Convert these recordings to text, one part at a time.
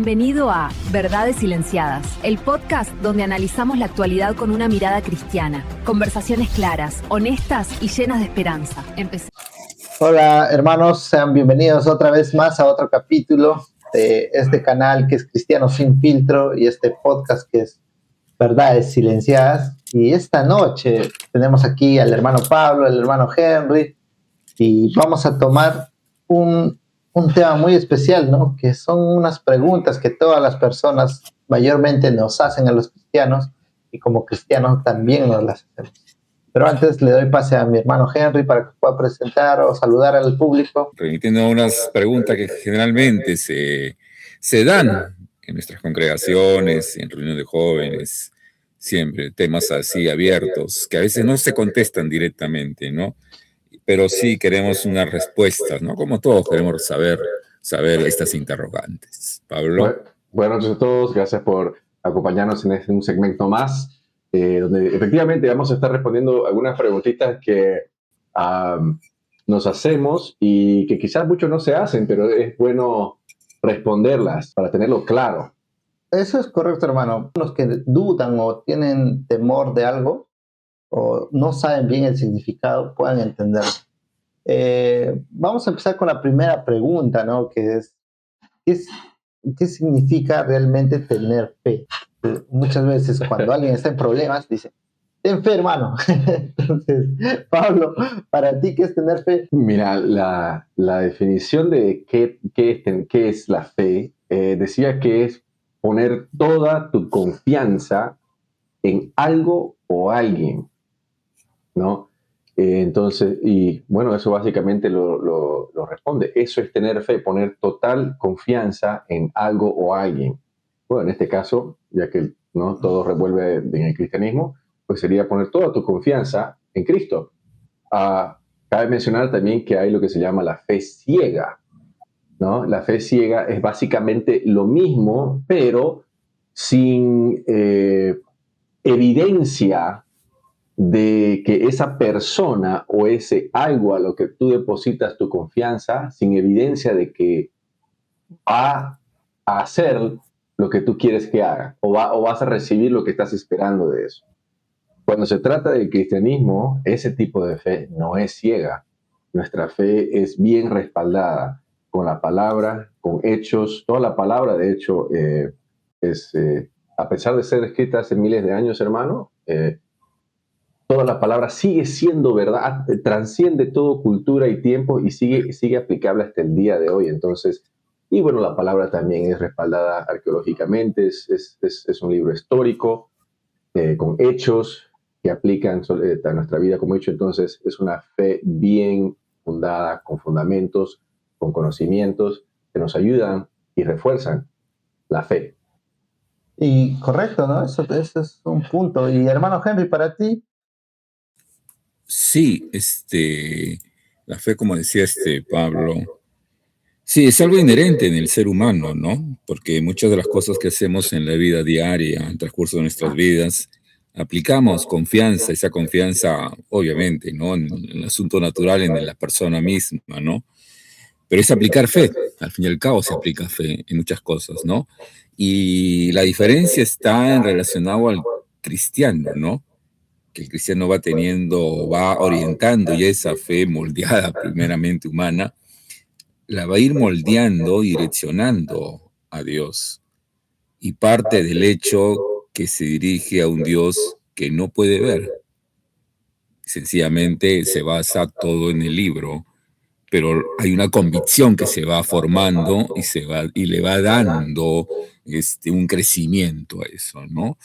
Bienvenido a Verdades Silenciadas, el podcast donde analizamos la actualidad con una mirada cristiana. Conversaciones claras, honestas y llenas de esperanza. Hola hermanos, sean bienvenidos otra vez más a otro capítulo de este canal que es Cristiano Sin Filtro y este podcast que es Verdades Silenciadas. Y esta noche tenemos aquí al hermano Pablo, al hermano Henry, y vamos a tomar un tema muy especial, ¿no? Que son unas preguntas que todas las personas mayormente nos hacen a los cristianos y como cristianos también nos las hacemos. Pero antes le doy pase a mi hermano Henry para que pueda presentar o saludar al público. Remitiendo a unas preguntas que generalmente se dan en nuestras congregaciones, en reuniones de jóvenes, siempre temas así abiertos, que a veces no se contestan directamente, ¿no? Pero sí queremos unas respuestas, ¿no? Como todos queremos saber estas interrogantes. Pablo. Buenas noches a todos, gracias por acompañarnos en un segmento más, donde efectivamente vamos a estar respondiendo algunas preguntitas que nos hacemos y que quizás muchos no se hacen, pero es bueno responderlas para tenerlo claro. Eso es correcto, hermano. Los que dudan o tienen temor de algo o no saben bien el significado, puedan entender. Vamos a empezar con la primera pregunta, ¿no? Que es, ¿qué significa realmente tener fe? Muchas veces cuando alguien está en problemas, dice, ten fe, hermano. Entonces, Pablo, para ti, ¿qué es tener fe? Mira, la definición de qué es la fe, decía que es poner toda tu confianza en algo o alguien, ¿no? Entonces, y bueno, eso básicamente lo responde. Eso es tener fe, poner total confianza en algo o alguien. Bueno, en este caso, ya que no todo revuelve en el cristianismo, pues sería poner toda tu confianza en Cristo. Cabe mencionar también que hay lo que se llama la fe ciega, ¿no? La fe ciega es básicamente lo mismo, pero sin evidencia de que esa persona o ese algo a lo que tú depositas tu confianza, sin evidencia de que va a hacer lo que tú quieres que haga o vas a recibir lo que estás esperando de eso. Cuando se trata del cristianismo, ese tipo de fe no es ciega. Nuestra fe es bien respaldada con la palabra, con hechos. Toda la palabra, de hecho, a pesar de ser escrita hace miles de años, hermano, toda la palabra sigue siendo verdad, trasciende todo cultura y tiempo y sigue aplicable hasta el día de hoy. Entonces, y bueno, la palabra también es respaldada arqueológicamente, es un libro histórico con hechos que aplican a nuestra vida como hecho. Entonces, es una fe bien fundada, con fundamentos, con conocimientos que nos ayudan y refuerzan la fe. Y correcto, ¿no? Eso es un punto. Y hermano Henry, para ti. Sí, la fe, como decía Pablo, sí, es algo inherente en el ser humano, ¿no? Porque muchas de las cosas que hacemos en la vida diaria, en el transcurso de nuestras vidas, aplicamos confianza, esa confianza, obviamente, ¿no? En el asunto natural, en la persona misma, ¿no? Pero es aplicar fe, al fin y al cabo se aplica fe en muchas cosas, ¿no? Y la diferencia está en relacionado al cristiano, ¿no? Que el cristiano va orientando y esa fe moldeada primeramente humana, la va a ir moldeando, direccionando a Dios. Y parte del hecho que se dirige a un Dios que no puede ver. Sencillamente se basa todo en el libro, pero hay una convicción que se va formando y le va dando un crecimiento a eso, ¿no?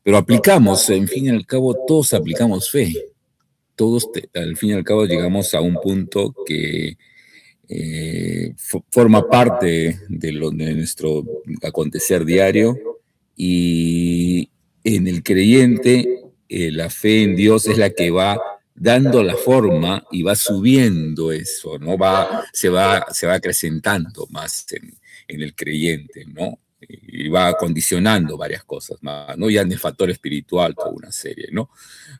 Pero aplicamos, en fin y al cabo, todos aplicamos fe. Todos, al fin y al cabo, llegamos a un punto que forma parte de nuestro acontecer diario, y en el creyente la fe en Dios es la que va dando la forma y va subiendo eso, ¿no? Se va acrecentando más en el creyente, ¿no? Y va acondicionando varias cosas más, ¿no? Ya en el factor espiritual, toda una serie, ¿no?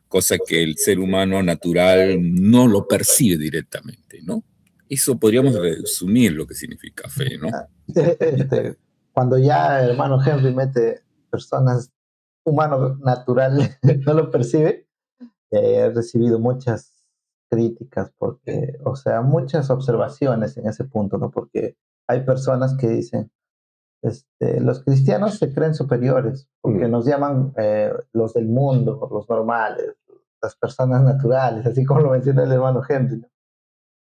Cosa que el ser humano natural no lo percibe directamente, ¿no? Eso podríamos resumir lo que significa fe, ¿no? cuando ya hermano Henry mete personas humano natural, no lo percibe, he recibido muchas críticas porque, o sea, muchas observaciones en ese punto, ¿no? Porque hay personas que dicen, los cristianos se creen superiores porque nos llaman los del mundo, los normales, las personas naturales, así como lo menciona el hermano Henry, ¿no?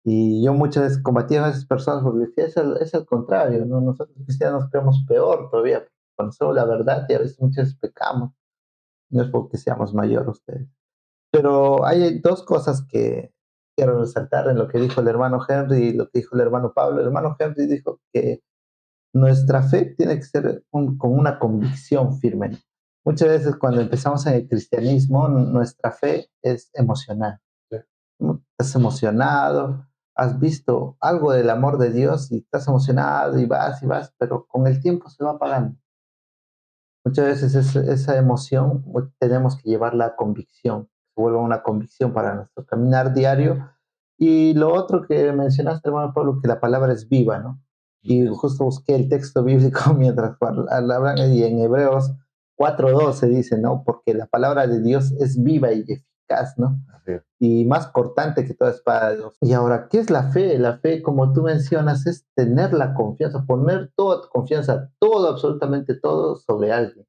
Y yo muchas veces combatía a esas personas porque decía, es al contrario, ¿no? Nosotros los cristianos creemos peor todavía, conocemos la verdad y a veces muchas veces pecamos, no es porque seamos mayores ustedes. Pero hay dos cosas que quiero resaltar en lo que dijo el hermano Henry y lo que dijo el hermano Pablo. El hermano Henry dijo que nuestra fe tiene que ser con una convicción firme. Muchas veces cuando empezamos en el cristianismo, nuestra fe es emocional. Estás emocionado, has visto algo del amor de Dios y estás emocionado y vas, pero con el tiempo se va apagando. Muchas veces esa emoción tenemos que llevarla a convicción, se vuelva una convicción para nuestro caminar diario. Y lo otro que mencionaste, hermano Pablo, que la palabra es viva, ¿no? Y justo busqué el texto bíblico mientras hablan, y en Hebreos 4:12 dice, ¿no? Porque la palabra de Dios es viva y eficaz, ¿no? Y más cortante que toda espada de Dios. Y ahora, ¿qué es la fe? La fe, como tú mencionas, es tener la confianza, poner toda tu confianza, todo, absolutamente todo, sobre alguien.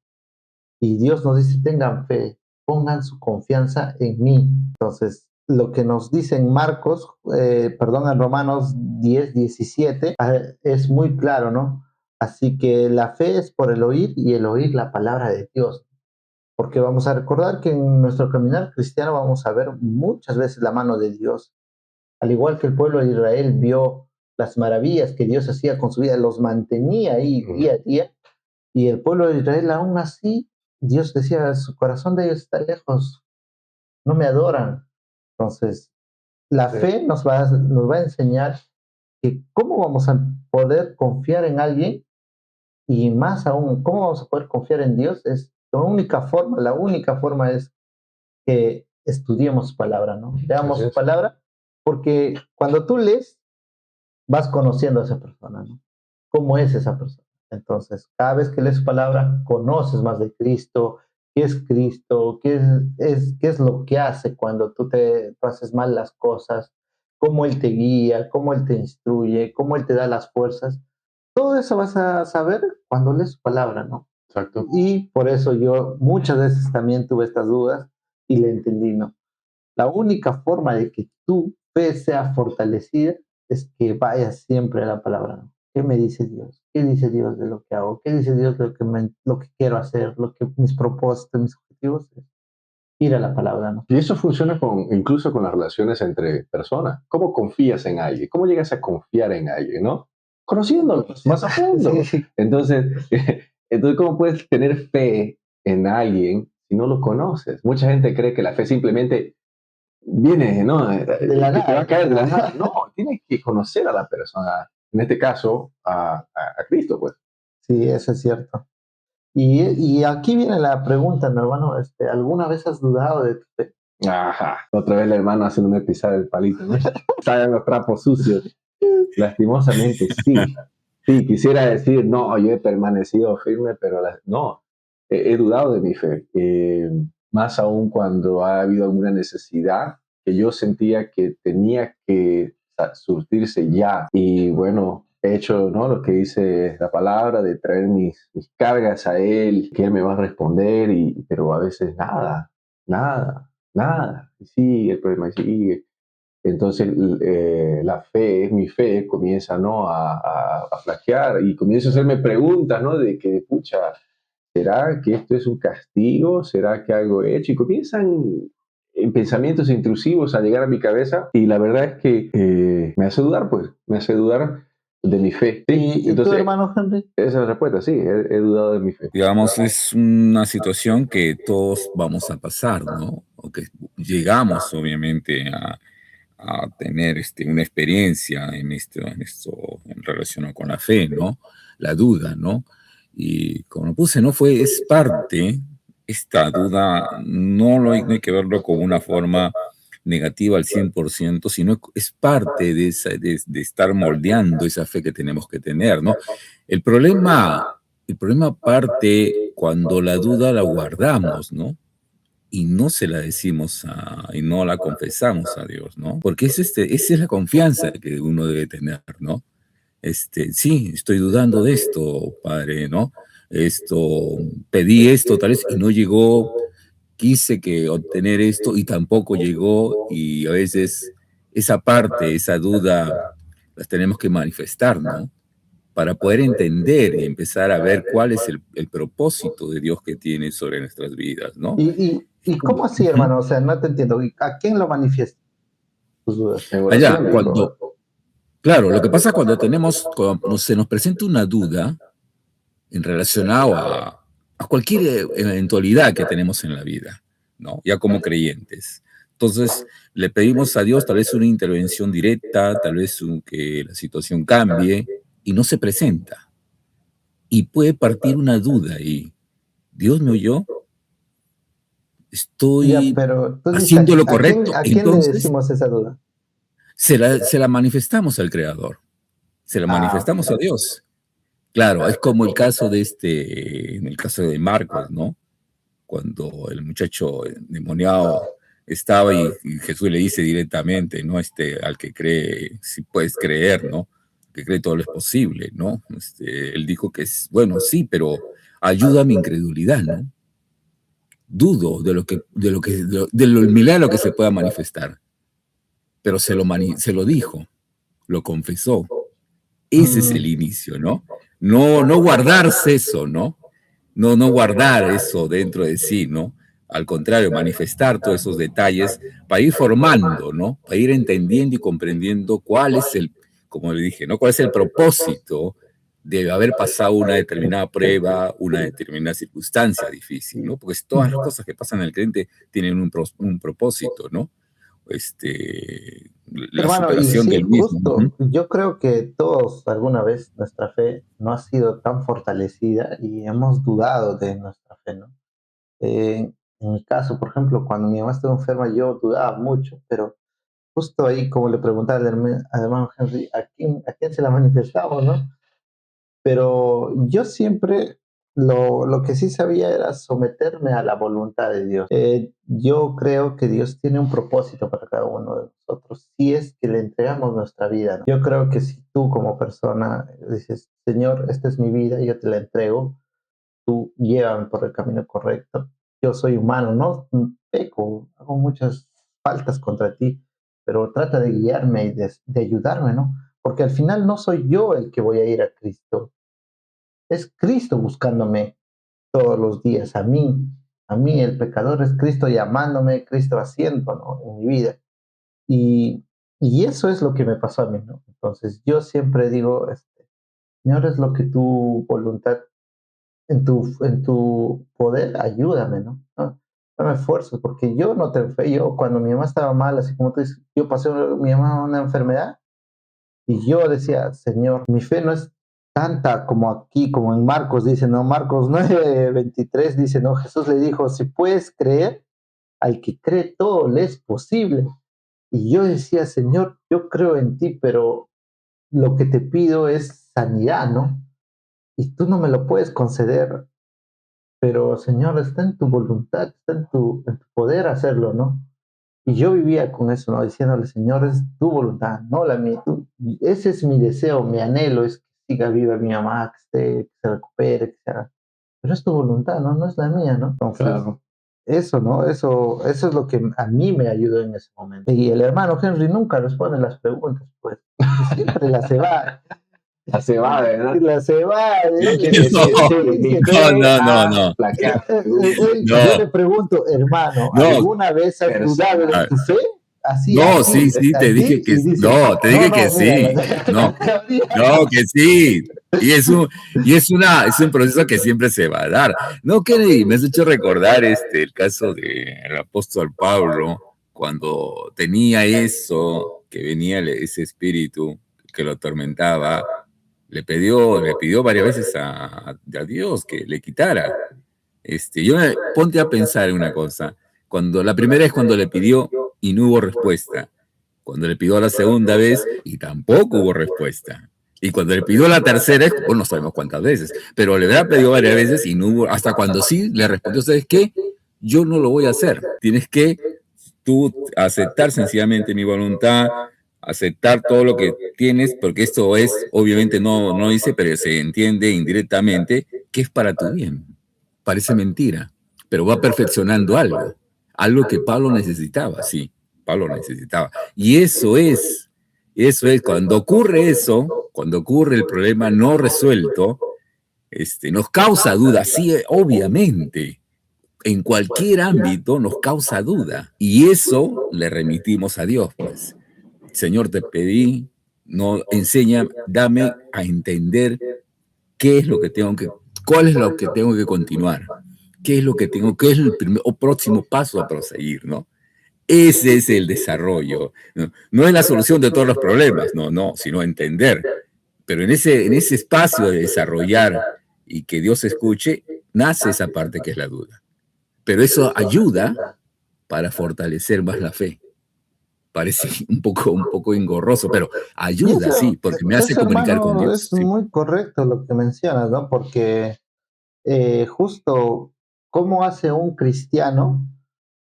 Y Dios nos dice, tengan fe, pongan su confianza en mí. Entonces, lo que nos dice en Marcos, en Romanos 10:17, es muy claro, ¿no? Así que la fe es por el oír y el oír la palabra de Dios. Porque vamos a recordar que en nuestro caminar cristiano vamos a ver muchas veces la mano de Dios. Al igual que el pueblo de Israel vio las maravillas que Dios hacía con su vida, los mantenía ahí día a día, y el pueblo de Israel aún así, Dios decía, su corazón de ellos está lejos, no me adoran. Entonces, la fe nos va a enseñar que cómo vamos a poder confiar en alguien y más aún, cómo vamos a poder confiar en Dios es la única forma es que estudiemos su palabra, ¿no? Leamos su palabra, porque cuando tú lees, vas conociendo a esa persona, ¿no? ¿Cómo es esa persona? Entonces, cada vez que lees su palabra, conoces más de Cristo, qué es lo que hace cuando tú haces mal las cosas, cómo Él te guía, cómo Él te instruye, cómo Él te da las fuerzas. Todo eso vas a saber cuando lees su palabra, ¿no? Exacto. Y por eso yo muchas veces también tuve estas dudas y le entendí, ¿no? La única forma de que tu fe sea fortalecida es que vayas siempre a la palabra, ¿no? ¿Qué me dice Dios? ¿Qué dice Dios de lo que hago? ¿Qué dice Dios de lo que quiero hacer? Mis propósitos, mis objetivos, es ir a la palabra, ¿no? Y eso funciona incluso con las relaciones entre personas. ¿Cómo confías en alguien? ¿Cómo llegas a confiar en alguien, no? Conociéndolo más a fondo. Sí. Entonces, ¿cómo puedes tener fe en alguien si no lo conoces? Mucha gente cree que la fe simplemente viene, ¿no? De la nada. Te va a caer de la nada. No, tienes que conocer a la persona. En este caso, a Cristo, pues. Sí, eso es cierto. Y aquí viene la pregunta, mi hermano, ¿alguna vez has dudado de tu fe? Ajá, otra vez el hermano haciéndome pisar el palito, ¿no? Salen los trapos sucios. Lastimosamente, sí. Sí, quisiera decir, no, yo he permanecido firme, pero no, he dudado de mi fe. Más aún cuando ha habido alguna necesidad que yo sentía que tenía que surtirse ya. Y bueno, he hecho, ¿no?, lo que dice la palabra, de traer mis cargas a Él, que Él me va a responder, pero a veces nada. Y sigue el problema, sigue. Entonces mi fe comienza, ¿no?, a flaquear, y comienzo a hacerme preguntas, ¿no?, de que, pucha, ¿será que esto es un castigo? ¿Será que algo he hecho? Y comienzan en pensamientos intrusivos a llegar a mi cabeza, y la verdad es que me hace dudar de mi fe. ¿Sí? ¿Y entonces, tú, hermano Henry? Esa es la respuesta, sí, he dudado de mi fe. Digamos, es una situación que todos vamos a pasar, ¿no? O que llegamos, obviamente, a tener una experiencia en en relación con la fe, ¿no? La duda, ¿no? Y como lo puse, ¿no? Es parte, esta duda, no hay que verlo como una forma negativa al 100%, sino es parte de estar moldeando esa fe que tenemos que tener, ¿no? El problema el problema parte cuando la duda la guardamos, ¿no? Y no se la decimos y no la confesamos a Dios, ¿no? Porque esa es la confianza que uno debe tener, ¿no? Sí, estoy dudando de esto, Padre, ¿no? Pedí esto tal vez y no llegó, quise que obtener esto y tampoco llegó, y a veces esa parte, esa duda, las tenemos que manifestar, ¿no? Para poder entender y empezar a ver cuál es el propósito de Dios que tiene sobre nuestras vidas, ¿no? ¿Y cómo así, Ujú. hermano? O sea, no te entiendo. ¿A quién lo manifiesta tus dudas? En Allá, oración, digo. claro, lo que pasa cuando se nos presenta una duda en relacionado a cualquier eventualidad que tenemos en la vida, ¿no? Ya como creyentes. Entonces, le pedimos a Dios tal vez una intervención directa, tal vez que la situación cambie, y no se presenta. Y puede partir una duda y, ¿Dios me oyó? Ya, ¿Estoy pero tú dices, haciendo lo a correcto? quién le Entonces, decimos esa duda? se la manifestamos al Creador, se la Ah, manifestamos a Dios. Claro, es como el caso en el caso de Marcos, ¿no? Cuando el muchacho endemoniado estaba y Jesús le dice directamente, ¿no? Al que cree, si puedes creer, ¿no? Que cree todo lo es posible, ¿no? Él dijo que es, bueno, sí, pero ayuda a mi incredulidad, ¿no? Dudo de lo milagro que se pueda manifestar, pero se lo dijo, lo confesó. Ese es el mm, inicio, ¿no? No guardarse eso, ¿no? No guardar eso dentro de sí, ¿no? Al contrario, manifestar todos esos detalles para ir formando, ¿no? Para ir entendiendo y comprendiendo cuál es como le dije, ¿no? Cuál es el propósito de haber pasado una determinada prueba, una determinada circunstancia difícil, ¿no? Porque todas las cosas que pasan al creyente tienen un propósito, ¿no? La hermano, y superación sí, del mismo. Ujú. justo, yo creo que todos alguna vez nuestra fe no ha sido tan fortalecida y hemos dudado de nuestra fe, ¿no? En mi caso, por ejemplo, cuando mi mamá estaba enferma, yo dudaba mucho, pero justo ahí, como le preguntaba al hermano Henry, a quién se la manifestamos, ¿no? Pero yo siempre lo que sí sabía era someterme a la voluntad de Dios. Yo creo que Dios tiene un propósito para cada uno de nosotros, si es que le entregamos nuestra vida, ¿no? Yo creo que si tú como persona dices, Señor, esta es mi vida, yo te la entrego, tú llévame por el camino correcto. Yo soy humano, ¿no? Peco, hago muchas faltas contra ti, pero trata de guiarme y de ayudarme, ¿no? Porque al final no soy yo el que voy a ir a Cristo, es Cristo buscándome todos los días, a mí el pecador es Cristo llamándome, Cristo haciendo, ¿no? En mi vida. Y eso es lo que me pasó a mí, ¿no? Entonces yo siempre digo, Señor, es lo que tu voluntad, en tu poder, ayúdame, ¿no? No, no me esfuerzo, porque yo no te fe, yo cuando mi mamá estaba mal, así como tú dices, yo pasé mi mamá una enfermedad, y yo decía, Señor, mi fe no es tanta como aquí, como en Marcos dice, ¿no? Marcos 9:23 dice, ¿no? Jesús le dijo, si puedes creer, al que cree todo le es posible. Y yo decía, Señor, yo creo en ti, pero lo que te pido es sanidad, ¿no? Y tú no me lo puedes conceder, pero Señor, está en tu voluntad, está en tu poder hacerlo, ¿no? Y yo vivía con eso, ¿no? Diciéndole, Señor, es tu voluntad, no la mía. Ese es mi deseo, mi anhelo, es que siga viva mi mamá, que esté, que se recupere, que sea. Pero es tu voluntad, ¿no? No es la mía, ¿no? Entonces, Claro. eso, ¿no? Eso es lo que a mí me ayudó en ese momento. Y el hermano Henry nunca responde las preguntas, pues. Siempre las evade. La cebada, ¿no? Las evade. Dice que sí, sí, dice que No. plaquear. Yo le No, pregunto, hermano, no, ¿alguna vez has dudado de ah, tu fe? Así, no, así, sí, te dije así, que y sí. dice, No, te no, dije que no, mira, sí. No, no, que sí. Es un proceso que siempre se va a dar. No, Kennedy, me has hecho recordar el caso del apóstol Pablo, cuando tenía eso, que venía ese espíritu que lo atormentaba, le pidió varias veces a Dios que le quitara. Ponte a pensar en una cosa. La primera es cuando le pidió y no hubo respuesta. Cuando le pidió la segunda vez y tampoco hubo respuesta. Y cuando le pidió la tercera, pues no sabemos cuántas veces, pero le habrá pedido varias veces y no hubo, hasta cuando sí le respondió, ¿sabes qué? Yo no lo voy a hacer. Tienes que tú aceptar sencillamente mi voluntad, aceptar todo lo que tienes, porque esto es, obviamente no dice, pero se entiende indirectamente que es para tu bien. Parece mentira, pero va perfeccionando algo que Pablo necesitaba, sí, Pablo necesitaba. Y cuando ocurre eso, cuando ocurre el problema no resuelto, nos causa duda, sí, obviamente, en cualquier ámbito nos causa duda. Y eso le remitimos a Dios, pues. Señor, te pedí, no, enseña, dame a entender qué es lo que cuál es lo que tengo que continuar, qué es el primer o próximo paso a proseguir, ¿no? Ese es el desarrollo. No es la solución de todos los problemas, no, sino entender. Pero en ese espacio de desarrollar y que Dios escuche, nace esa parte que es la duda. Pero eso ayuda para fortalecer más la fe. Parece un poco engorroso, pero ayuda, sí, porque me hace comunicar con Hermano, Dios. es Sí. muy correcto lo que mencionas, ¿no? Porque justo, ¿cómo hace un cristiano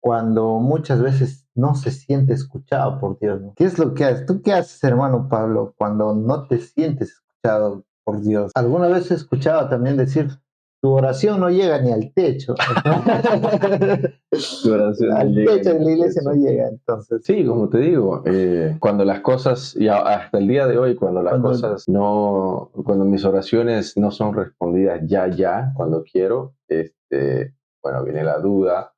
cuando muchas veces no se siente escuchado por Dios? ¿No? ¿Qué es lo que haces? ¿Tú qué haces, hermano Pablo, cuando no te sientes escuchado por Dios? Alguna vez he escuchado también decir, tu oración no llega ni al techo. Tu oración no Al llega techo ni de la al iglesia techo. no llega, entonces. Sí, como te digo, cuando las cosas, y hasta el día de hoy, cuando mis oraciones no son respondidas ya, cuando quiero, bueno, viene la duda.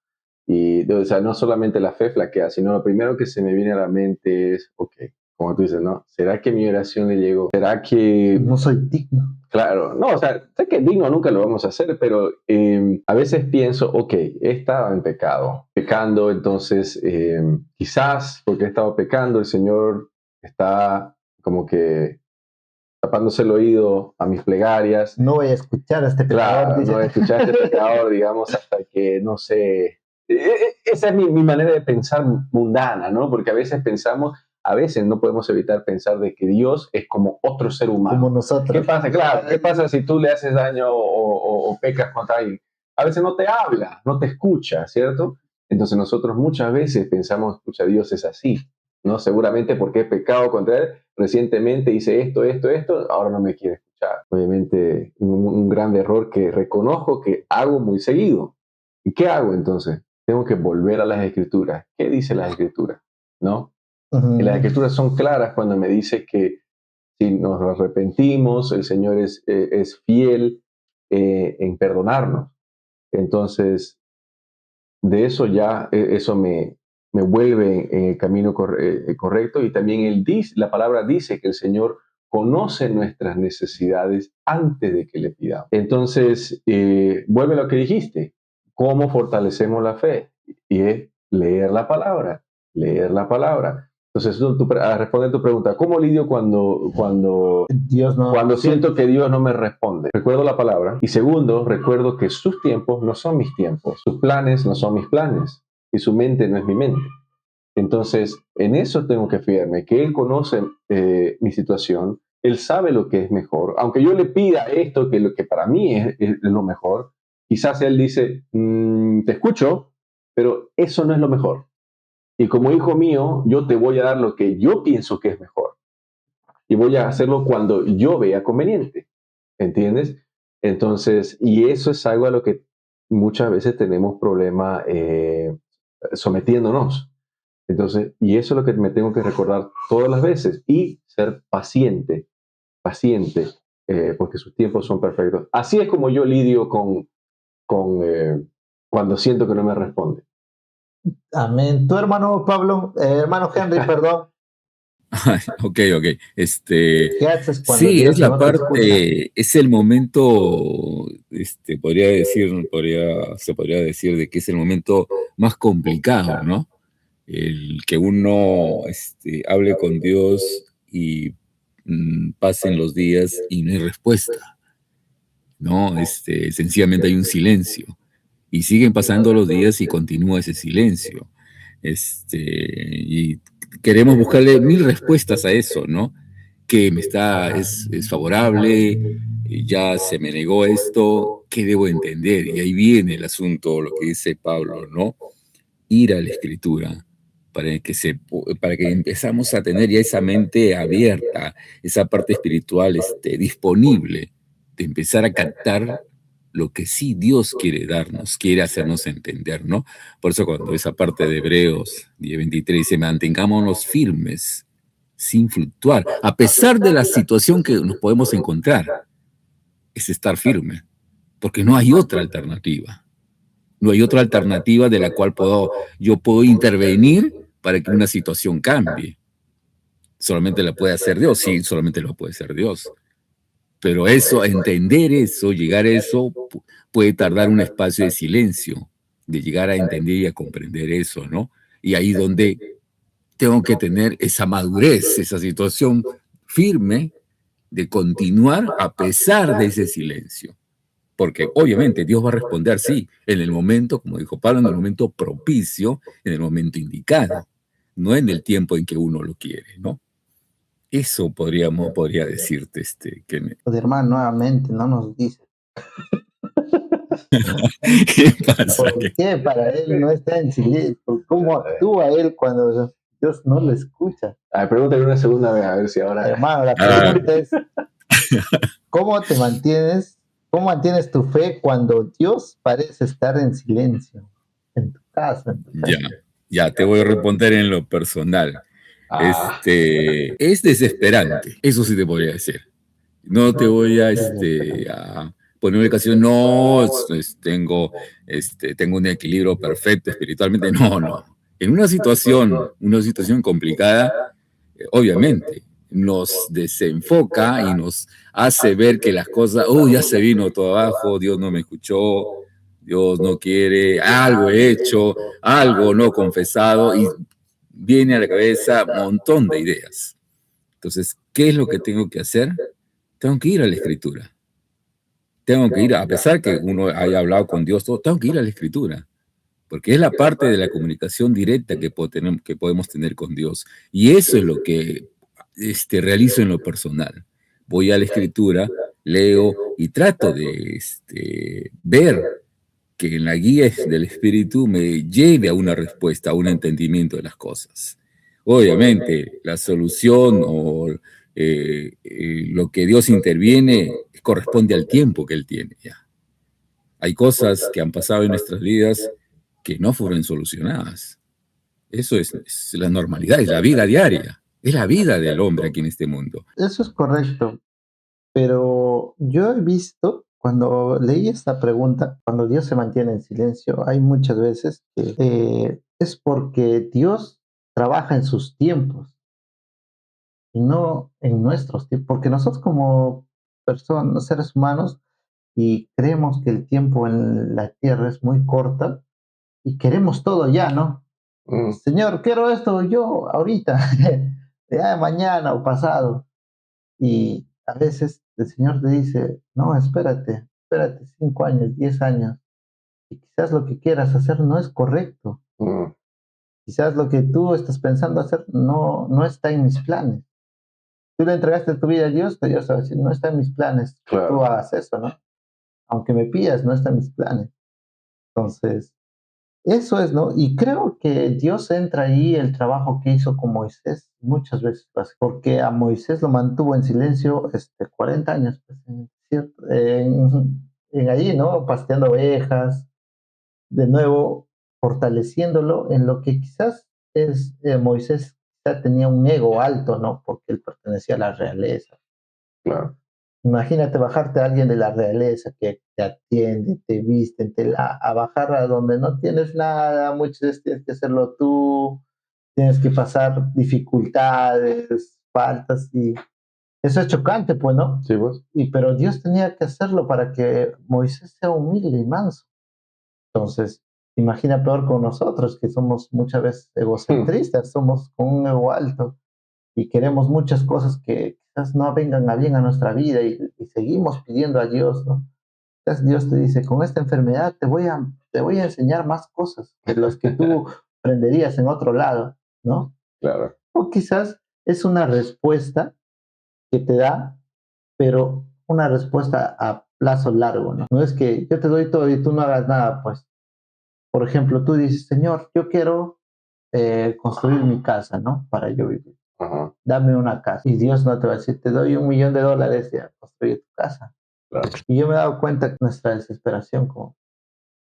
Y, o sea, no solamente la fe flaquea, sino lo primero que se me viene a la mente es, ok, como tú dices, ¿no? ¿Será que mi oración le llegó? ¿Será que No soy digno. Claro, no, o sea, sé que digno nunca lo vamos a hacer, pero a veces pienso, ok, he estado en pecando, entonces quizás porque he estado pecando, el Señor está como que tapándose el oído a mis plegarias. No voy a escuchar a este pecador. Claro, Dice. no escuchar a este pecador, digamos, hasta que, no sé, esa es mi manera de pensar mundana, ¿no? Porque a veces no podemos evitar pensar de que Dios es como otro ser humano. Como nosotros. ¿Qué pasa? Claro, ¿qué pasa si tú le haces daño o pecas contra alguien? A veces no te habla, no te escucha, ¿cierto? Entonces nosotros muchas veces pensamos, escucha, Dios es así, ¿no? Seguramente porque he pecado contra él, recientemente hice esto, ahora no me quiere escuchar. Obviamente un gran error que reconozco que hago muy seguido. ¿Y qué hago entonces? Tengo que volver a las escrituras. ¿Qué dice las escrituras? ¿No? Y las escrituras son claras cuando me dice que si nos arrepentimos, el Señor es fiel en perdonarnos. Entonces, de eso ya, eso me vuelve en el camino correcto. Y también la palabra dice que el Señor conoce nuestras necesidades antes de que le pidamos. Entonces, vuelve a lo que dijiste. ¿Cómo fortalecemos la fe? Y es leer la palabra, leer la palabra. Entonces, a responder tu pregunta, ¿cómo lidio cuando siento que Dios no me responde? Recuerdo la palabra. Y segundo, recuerdo que sus tiempos no son mis tiempos, sus planes no son mis planes y su mente no es mi mente. Entonces, en eso tengo que fiarme, que Él conoce mi situación, Él sabe lo que es mejor. Aunque yo le pida esto, que lo que para mí es lo mejor, quizás Él dice, te escucho, pero eso no es lo mejor. Y como hijo mío, yo te voy a dar lo que yo pienso que es mejor. Y voy a hacerlo cuando yo vea conveniente. ¿Entiendes? Entonces, y eso es algo a lo que muchas veces tenemos problema sometiéndonos. Entonces, y eso es lo que me tengo que recordar todas las veces y ser paciente, porque sus tiempos son perfectos. Así es como yo lidio con cuando siento que no me responde. Amén. Tu hermano Pablo, hermano Henry, perdón. Ok. ¿Qué haces cuando Sí, Dios es la no te escucha? parte, es el momento, se podría decir de que es el momento más complicado, ¿no? El que uno hable con Dios y pasen los días y no hay respuesta, ¿no? Sencillamente hay un silencio. Y siguen pasando los días y continúa ese silencio. Y queremos buscarle mil respuestas a eso, ¿no? ¿Qué es favorable? Ya se me negó esto, ¿qué debo entender? Y ahí viene el asunto, lo que dice Pablo, ¿no? Ir a la Escritura para que empezamos a tener ya esa mente abierta, esa parte espiritual disponible, de empezar a captar lo que sí Dios quiere darnos, quiere hacernos entender, ¿no? Por eso cuando esa parte de Hebreos 10:23 dice, mantengámonos firmes, sin fluctuar, a pesar de la situación que nos podemos encontrar, es estar firme, porque no hay otra alternativa. No hay otra alternativa de la cual yo puedo intervenir para que una situación cambie. Solamente la puede hacer Dios, sí, solamente lo puede hacer Dios. Pero eso, entender eso, llegar a eso, puede tardar un espacio de silencio, de llegar a entender y a comprender eso, ¿no? Y ahí donde tengo que tener esa madurez, esa situación firme de continuar a pesar de ese silencio. Porque obviamente Dios va a responder, sí, en el momento, como dijo Pablo, en el momento propicio, en el momento indicado, no en el tiempo en que uno lo quiere, ¿no? Eso podría decirte, Pues, hermano, nuevamente, no nos dice. ¿Qué pasa? ¿Por qué para él no está en silencio? ¿Cómo actúa él cuando Dios no lo escucha? A ver, pregúntale una segunda vez, a ver si ahora... Hermano, la pregunta es, ¿cómo te mantienes, cómo mantienes tu fe cuando Dios parece estar en silencio en tu casa? Ya, te voy a responder en lo personal. Es desesperante, eso sí te podría decir. No te voy a poner una ocasión, no, tengo un equilibrio perfecto espiritualmente, no. En una situación complicada, obviamente, nos desenfoca y nos hace ver que las cosas, ya se vino todo abajo, Dios no me escuchó, Dios no quiere, algo he hecho, algo no confesado, y viene a la cabeza un montón de ideas. Entonces, ¿qué es lo que tengo que hacer? Tengo que ir a la Escritura. Tengo que ir, a pesar que uno haya hablado con Dios, tengo que ir a la Escritura, porque es la parte de la comunicación directa que podemos tener con Dios. Y eso es lo que realizo en lo personal. Voy a la Escritura, leo y trato de ver que en la guía del Espíritu me lleve a una respuesta, a un entendimiento de las cosas. Obviamente, la solución o lo que Dios interviene corresponde al tiempo que Él tiene ya. Hay cosas que han pasado en nuestras vidas que no fueron solucionadas. Eso es la normalidad, es la vida diaria, es la vida del hombre aquí en este mundo. Eso es correcto, pero yo he visto, cuando leí esta pregunta, cuando Dios se mantiene en silencio, hay muchas veces que es porque Dios trabaja en sus tiempos y no en nuestros tiempos, porque nosotros como personas, seres humanos, y creemos que el tiempo en la tierra es muy corta y queremos todo ya, ¿no? Señor, quiero esto yo ahorita, ya mañana o pasado. Y a veces el Señor te dice, no, espérate 5 años, 10 años. Y quizás lo que quieras hacer no es correcto. Quizás lo que tú estás pensando hacer no está en mis planes. Tú le entregaste tu vida a Dios, pero Dios va a decir, no está en mis planes que tú hagas eso, ¿no? Aunque me pidas, no está en mis planes. Entonces, eso es, ¿no? Y creo que Dios entra ahí el trabajo que hizo con Moisés muchas veces, porque a Moisés lo mantuvo en silencio 40 años, pues, en allí, ¿no? Pasteando ovejas, de nuevo fortaleciéndolo en lo que quizás es Moisés ya tenía un ego alto, ¿no? Porque él pertenecía a la realeza. Claro. Imagínate bajarte a alguien de la realeza que te atiende, te viste, a bajar a donde no tienes nada, muchas veces tienes que hacerlo tú, tienes que pasar dificultades, faltas, y eso es chocante, pues, ¿no? Sí, pues. Pero Dios tenía que hacerlo para que Moisés sea humilde y manso. Entonces, imagina peor con nosotros, que somos muchas veces egocentristas, somos con un ego alto y queremos muchas cosas que quizás no vengan a bien a nuestra vida y seguimos pidiendo a Dios, ¿no? Quizás Dios te dice, con esta enfermedad te voy a enseñar más cosas de las que tú aprenderías en otro lado, ¿no? Claro. O quizás es una respuesta que te da, pero una respuesta a plazo largo, ¿no? No es que yo te doy todo y tú no hagas nada, pues. Por ejemplo, tú dices, Señor, yo quiero construir mi casa, ¿no? Para yo vivir. Ajá, Dame una casa. Y Dios no te va a decir, te doy $1 millón, ya construye tu casa. claro. Y yo me he dado cuenta que nuestra desesperación, como,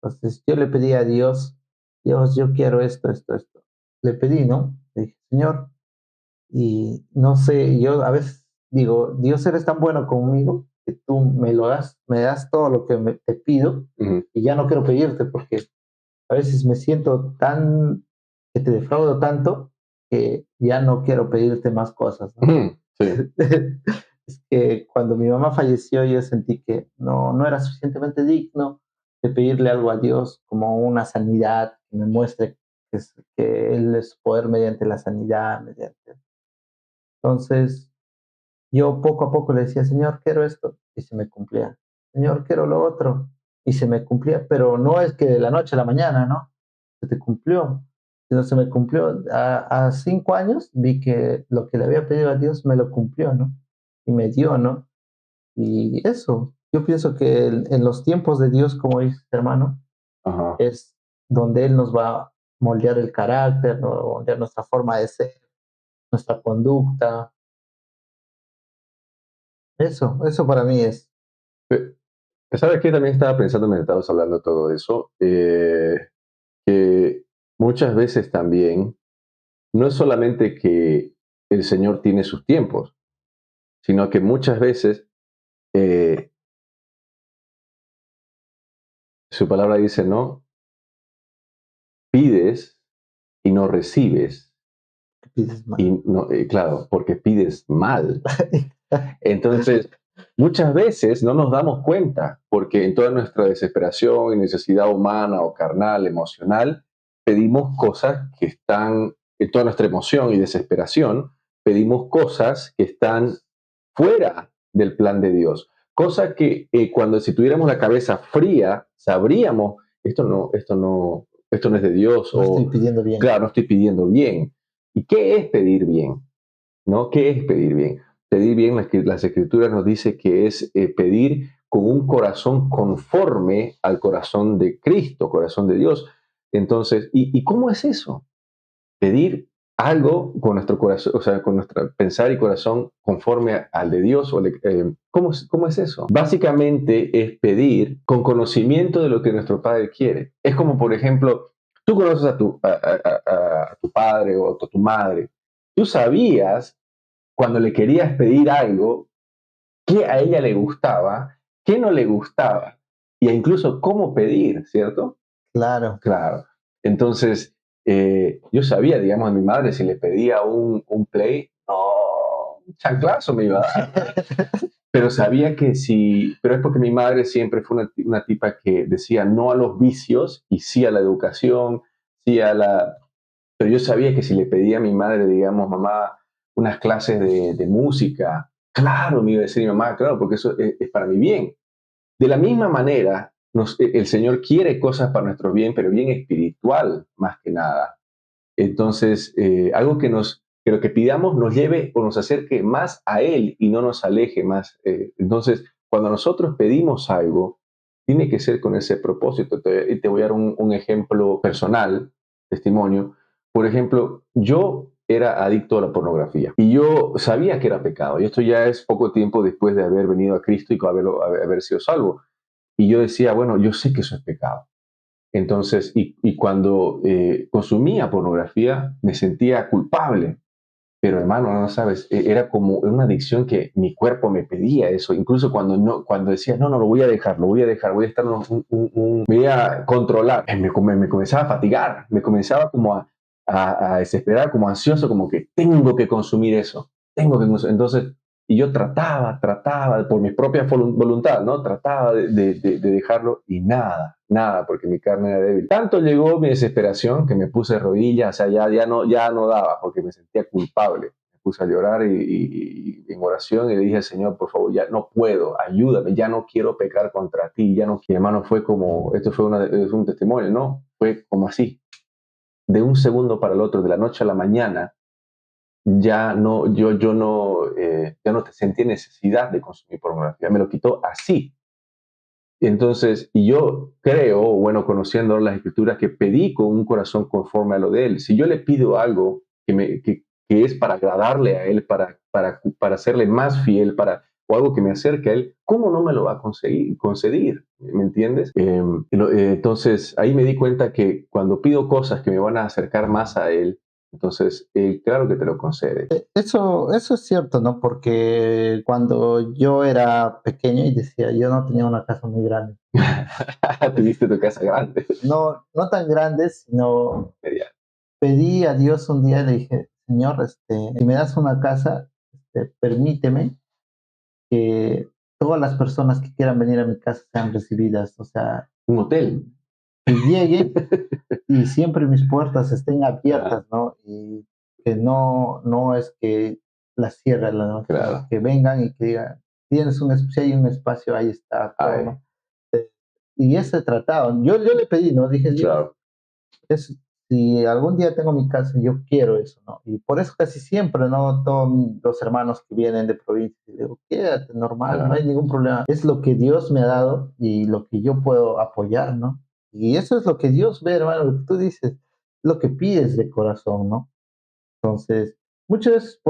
entonces yo le pedí a Dios, Dios, yo quiero esto, esto, esto. Le pedí, ¿no? Le dije, Señor, y no sé, yo a veces digo, Dios, eres tan bueno conmigo que tú me das todo lo que te pido Ujú. y ya no quiero pedirte porque a veces me siento tan, que te defraudo tanto que ya no quiero pedirte más cosas, ¿no? Ujú, sí. Es que cuando mi mamá falleció yo sentí que no era suficientemente digno de pedirle algo a Dios como una sanidad que me muestre que Él es poder mediante la sanidad, mediante... Entonces yo poco a poco le decía, Señor, quiero esto, y se me cumplía. Señor, quiero lo otro, y se me cumplía, pero no es que de la noche a la mañana, ¿no? Se te cumplió, sino se me cumplió. A 5 años vi que lo que le había pedido a Dios me lo cumplió, ¿no? Y me dio, ¿no? Y eso, yo pienso que en los tiempos de Dios, como dice hermano, Ajá. es donde Él nos va a moldear el carácter, ¿no? Moldear nuestra forma de ser, nuestra conducta. Eso para mí es. Pe- ¿Sabes qué? También estaba pensando mientras estabas hablando de todo eso, que muchas veces también no es solamente que el Señor tiene sus tiempos, sino que muchas veces eh, su palabra dice, ¿no? Pides y no recibes. Pides mal. Y no, claro, porque pides mal. Entonces, muchas veces no nos damos cuenta, porque en toda nuestra desesperación y necesidad humana o carnal, emocional, pedimos cosas que están, en toda nuestra emoción y desesperación, pedimos cosas que están fuera del plan de Dios. Cosa que cuando si tuviéramos la cabeza fría, sabríamos, esto no es de Dios, No estoy o pidiendo bien. claro, no estoy pidiendo bien. ¿Y qué es pedir bien? ¿No? ¿Qué es pedir bien? Pedir bien, las escrituras nos dice que es pedir con un corazón conforme al corazón de Cristo, corazón de Dios. Entonces, ¿y cómo es eso? Pedir algo con nuestro corazón, o sea, con nuestro pensar y corazón conforme al de Dios. ¿Cómo es eso? Básicamente es pedir con conocimiento de lo que nuestro Padre quiere. Es como, por ejemplo, tú conoces a tu padre o a tu madre. Tú sabías cuando le querías pedir algo, qué a ella le gustaba, qué no le gustaba, e incluso cómo pedir, ¿cierto? Claro. Claro. Entonces, yo sabía, digamos, a mi madre, si le pedía un play, no, un chanclazo me iba a dar. Pero sabía que sí, pero es porque mi madre siempre fue una tipa que decía no a los vicios y sí a la educación, sí a la... Pero yo sabía que si le pedía a mi madre, digamos, mamá, unas clases de música, claro, me iba a decir mi mamá, claro, porque eso es para mi bien. De la misma manera, el Señor quiere cosas para nuestro bien, pero bien espiritual más que nada. Entonces, algo que lo que pidamos nos lleve o nos acerque más a Él y no nos aleje más. Entonces, cuando nosotros pedimos algo, tiene que ser con ese propósito. Te voy a dar un ejemplo personal, testimonio. Por ejemplo, yo era adicto a la pornografía y yo sabía que era pecado. Y esto ya es poco tiempo después de haber venido a Cristo y haber sido salvo. Y yo decía, bueno, yo sé que eso es pecado. Entonces, y cuando consumía pornografía, me sentía culpable. Pero hermano, no sabes, era como una adicción que mi cuerpo me pedía eso. Incluso cuando, no, cuando decía, no, lo voy a dejar, voy a estar, me voy a controlar. Me comenzaba a fatigar, me comenzaba como a desesperar, como ansioso, como que tengo que consumir eso, tengo que consumir. Entonces, y yo trataba por mi propia voluntad, ¿no? Trataba de dejarlo y nada, porque mi carne era débil. Tanto llegó mi desesperación que me puse de rodillas, o sea, ya no daba, porque me sentía culpable. Me puse a llorar y en oración y le dije al Señor, por favor, ya no puedo, ayúdame, ya no quiero pecar contra ti, ya no. Mi hermano fue como, esto fue es un testimonio, ¿no? Fue como así, de un segundo para el otro, de la noche a la mañana, ya no te sentí necesidad de consumir pornografía, me lo quitó así. Entonces, y yo creo, bueno, conociendo las escrituras, que pedí con un corazón conforme a lo de él. Si yo le pido algo que es para agradarle a él, para serle más fiel, o algo que me acerque a él, ¿cómo no me lo va a conceder? ¿Me entiendes? Entonces, ahí me di cuenta que cuando pido cosas que me van a acercar más a él, entonces, claro que te lo concede. Eso es cierto, ¿no? Porque cuando yo era pequeño y decía, yo no tenía una casa muy grande. Tuviste tu casa grande. No, no tan grande, sino Mediana. pedí a Dios un día, le dije, Señor, si me das una casa, permíteme que todas las personas que quieran venir a mi casa sean recibidas. O sea, Un hotel. que lleguen y siempre mis puertas estén abiertas, ¿no? Y que no es que las cierren, ¿no? Claro. Que vengan y que digan, tienes si hay un espacio, ahí está, todo, ¿no? Y ese tratado, yo le pedí, ¿no? Dije, Dios, Claro. si algún día tengo mi casa, yo quiero eso, ¿no? Y por eso casi siempre, ¿no? Todos los hermanos que vienen de provincia, digo, quédate normal, Claro. no hay ningún problema. Es lo que Dios me ha dado y lo que yo puedo apoyar, ¿no? Y eso es lo que Dios ve, hermano, lo que tú dices, lo que pides de corazón, ¿no? Entonces, muchas veces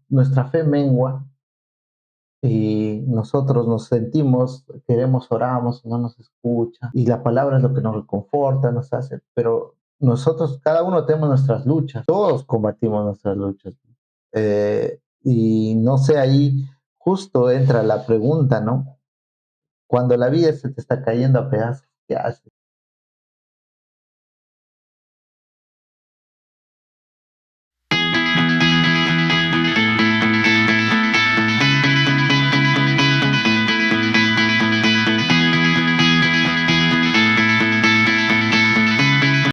nuestra fe mengua y nosotros nos sentimos, queremos, oramos, no nos escucha, y la palabra es lo que nos reconforta, nos hace, pero nosotros, cada uno tenemos nuestras luchas, todos combatimos nuestras luchas. Y no sé, ahí justo entra la pregunta, ¿no? Cuando la vida se te está cayendo a pedazos, ¿qué haces?